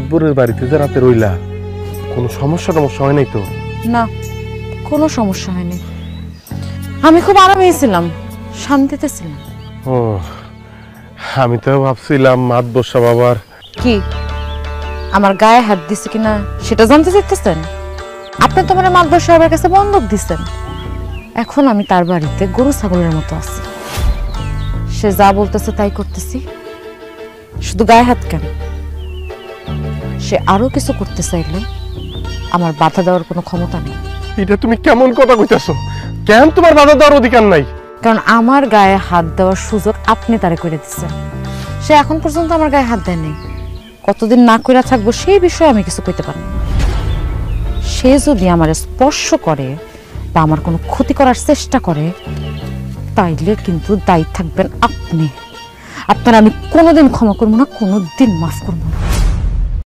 মাতবরের বাড়িতে যে রাতে রইলা, কোনো সমস্যা হয় নাই তো? না, কোনো সমস্যা হয়নি। আমি খুব আরামেই ছিলাম, শান্তিতে ছিলাম। ও, আমি তো ভাবছিলাম মাতবর সাহেব আবার কি আমার গায়ে হাত দিছে কিনা সেটা জানতে চাইতেছেন? আপনি তো আমার মাতবর সাহেবের কাছে বন্ধক দিচ্ছেন। এখন আমি তার বাড়িতে গরু ছাগলের মতো আছি, সে যা বলতেছে তাই করতেছি। শুধু গায়ে হাত কেন, সে আরো কিছু করতে চাইলে আমার বাধা দেওয়ার কোনো ক্ষমতা নেই। এটা তুমি কেমন কথা কইতাছো? কেন তোমার বাধা দেওয়ার অধিকার নাই? কারণ আমার গায়ে হাত দেওয়ার সুযোগ আপনি তারে করে দিচ্ছেন। সে এখন পর্যন্ত আমার গায়ে হাত দেয়নি। কতদিন না কইরা থাকবো সেই বিষয়ে আমি কিছু কইতে পারি না। সে যদি আমার স্পর্শ করে বা আমার কোনো ক্ষতি করার চেষ্টা করে, তাইলে কিন্তু দায়ী থাকবেন আপনি। আপনার আমি কোনোদিন ক্ষমা করবো না, কোনোদিন মাফ করবো না।